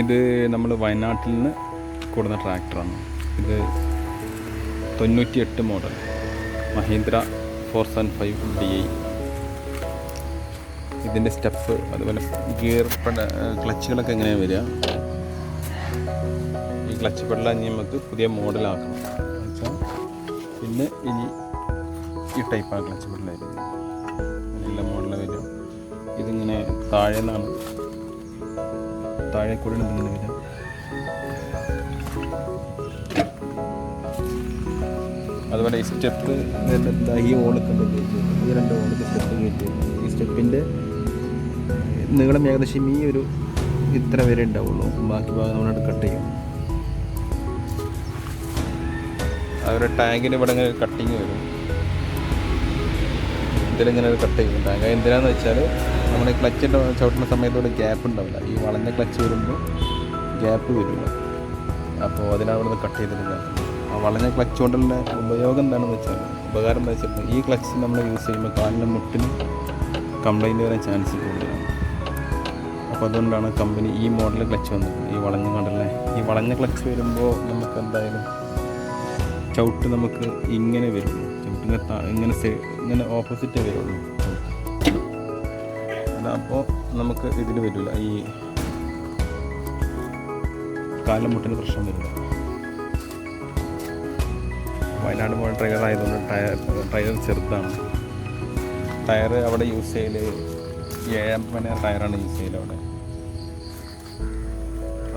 ഇത് നമ്മൾ വയനാട്ടിൽ നിന്ന് കൊടുന്ന ട്രാക്ടറാണ്. ഇത് 98 മോഡൽ മഹീന്ദ്ര 475DI. ഇതിൻ്റെ സ്റ്റെപ്പ് അതുപോലെ ഗിയർ ക്ലച്ചുകളൊക്കെ എങ്ങനെയാണ് വരിക. ഈ ക്ലച്ച് പെടല ഇനി നമുക്ക് പുതിയ മോഡലാക്കണം വെച്ചാൽ പിന്നെ ഇനി ഈ ടൈപ്പാണ് ക്ലച്ച് പെടലായിരിക്കും. നല്ല മോഡൽ വരിക. ഇതിങ്ങനെ താഴെ നിന്നാണ്, താഴെ കൂടെ ഇങ്ങനെ വരിക. അതുപോലെ ഈ സ്റ്റെപ്പ് ഈ ഓളൊക്കെ ഈ 2 ഓളൊക്കെ സ്റ്റെപ്പ് കയറ്റി. ഈ സ്റ്റെപ്പിൻ്റെ നീളം ഏകദേശം ഈ ഒരു ഇത്ര വരെ ഉണ്ടാവുള്ളൂ. ബാക്കി ഭാഗം നമ്മളോട് കട്ട് ചെയ്യും. അതുപോലെ ടാങ്കിന് ഇവിടെ ഇങ്ങനെ കട്ടിങ് വരും. ഇതിലിങ്ങനെ ഒരു കട്ട് ചെയ്യും ടാങ്ക്. എന്തിനാന്ന് വെച്ചാൽ നമ്മുടെ ക്ലച്ച് ചവിട്ടുന്ന സമയത്തോടെ ഗ്യാപ്പ് ഉണ്ടാവില്ല. ഈ വളഞ്ഞ ക്ലച്ച് വരുമ്പോൾ ഗ്യാപ്പ് വരില്ല. അപ്പോൾ അതിനാണ് ഇവിടെ നിന്ന് കട്ട് ചെയ്തിട്ടില്ല. ആ വളഞ്ഞ ക്ലച്ച് കൊണ്ടുള്ള ഉപയോഗം എന്താണെന്ന് വെച്ചാൽ, ഉപകാരം എന്താ വെച്ചാൽ, ഈ ക്ലച്ച് നമ്മൾ യൂസ് ചെയ്യുമ്പോൾ കാലിൻ്റെ മുട്ടിന് കംപ്ലൈൻറ്റ് വരാൻ ചാൻസ് കൂടുതലാണ്. അപ്പോൾ അതുകൊണ്ടാണ് കമ്പനി ഈ മോഡൽ ക്ലച്ച് വന്നത്. ഈ വളഞ്ഞ കണ്ടല്ലേ, ഈ വളഞ്ഞ ക്ലച്ച് വരുമ്പോൾ നമുക്ക് എന്തായാലും ചവിട്ട് നമുക്ക് ഇങ്ങനെ വരുള്ളൂ. ചവിട്ടിന് ഇങ്ങനെ ഓപ്പോസിറ്റേ വരുള്ളൂ. അപ്പോൾ നമുക്ക് ഇതിൽ വരില്ല, ഈ കാലിൻ്റെ മുട്ടിന് പ്രശ്നം വരില്ല. വയനാട് മോഡൽ ടയർ ആയതുകൊണ്ട് ടയർ ചെറുതാണ്. ടയർ അവിടെ യൂസ് ചെയ്യൽ 7 ടയറാണ് യൂസ് ചെയ്യൽ അവിടെ.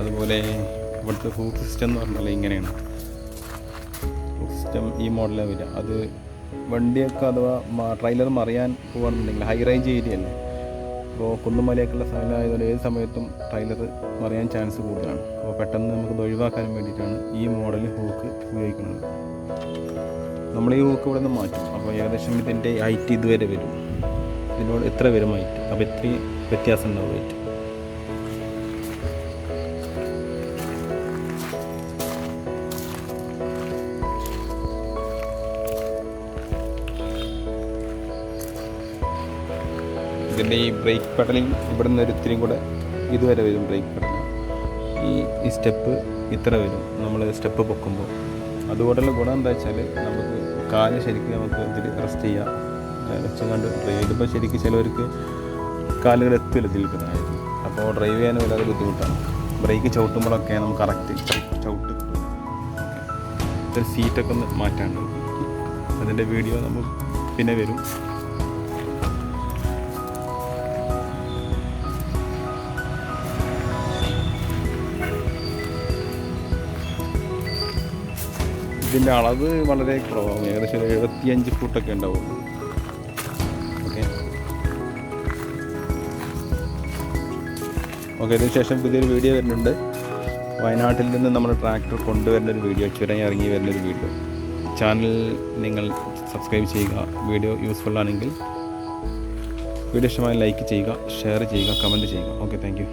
അതുപോലെ ഇവിടുത്തെ ഹൂക്ക് സിസ്റ്റം എന്ന് പറഞ്ഞാൽ ഇങ്ങനെയാണ്. ഹൂക്ക് സിസ്റ്റം ഈ മോഡലാണ് വരിക. അത് വണ്ടിയൊക്കെ അഥവാ ട്രെയിലർ മറിയാൻ പോകുകയാണെന്നുണ്ടെങ്കിൽ ഹൈ റേഞ്ച് ഏരിയ അല്ലേ, അപ്പോൾ കുന്നുമലയൊക്കെയുള്ള സ്ഥലമായതുകൊണ്ട് ഏത് സമയത്തും ട്രെയിലർ മറിയാൻ ചാൻസ് കൂടുതലാണ്. അപ്പോൾ പെട്ടെന്ന് നമുക്കത് ഒഴിവാക്കാൻ വേണ്ടിയിട്ടാണ് ഈ മോഡൽ ഹൂക്ക് ഉപയോഗിക്കുന്നത്. നമ്മൾ ഈ ഹൂക്ക് ഇവിടെ നിന്ന് മാറ്റും. അപ്പോൾ ഏകദേശം ഇതിൻ്റെ ഹൈറ്റ് ഇതുവരെ വരും. ഇതിനോട് എത്ര വരും ഹൈറ്റ്, അപ്പോൾ ഇത്രയും വ്യത്യാസം ഉണ്ടാവും ഹൈറ്റ്. ഇതിൻ്റെ ഈ ബ്രേക്ക് പെഡലിങ് ഇവിടെ നിന്ന് ഒരു ഇത്തിരിയും കൂടെ ഇതുവരെ വരും. ബ്രേക്ക് പെഡൽ ഈ സ്റ്റെപ്പ് ഇത്ര വരും നമ്മൾ സ്റ്റെപ്പ് പൊക്കുമ്പോൾ. അതുകൊണ്ടുള്ള ഗുണം എന്താ വെച്ചാൽ നമുക്ക് കാല് ശരിക്കും നമുക്ക് ഇതിൽ റെസ്റ്റ് ചെയ്യാം. വെച്ച് കണ്ട് ഡ്രൈവ് ചെയ്തപ്പോൾ ശരിക്കും ചിലവർക്ക് കാലുകൾ എത്തില്ല ഇതിൽക്കുന്നത്. അപ്പോൾ ഡ്രൈവ് ചെയ്യാൻ വളരെ ബുദ്ധിമുട്ടാണ്. ബ്രേക്ക് ചവിട്ടുമ്പോഴൊക്കെ നമുക്ക് കറക്റ്റ് ചവിട്ട് കിട്ടും. ഇതൊരു സീറ്റൊക്കെ ഒന്ന് മാറ്റാണ്ട്. അതിൻ്റെ വീഡിയോ നമ്മൾ പിന്നെ വരും. ഇതിൻ്റെ അളവ് വളരെ കുറവാണ്. ഏകദേശം 75 ഫുട്ടൊക്കെ ഉണ്ടാവും. ഓക്കെ ഇതിന് ശേഷം പുതിയൊരു വീഡിയോ വരുന്നുണ്ട്. വയനാട്ടിൽ നിന്ന് നമ്മൾ ട്രാക്ടർ കൊണ്ടുവരുന്നൊരു വീഡിയോ, ചുരം ഇറങ്ങി വരുന്നൊരു വീഡിയോ. ചാനൽ നിങ്ങൾ സബ്സ്ക്രൈബ് ചെയ്യുക. വീഡിയോ യൂസ്ഫുൾ ആണെങ്കിൽ വീഡിയോ ഇഷ്ടമായി ലൈക്ക് ചെയ്യുക, ഷെയർ ചെയ്യുക, കമൻറ്റ് ചെയ്യുക. Okay, thank you.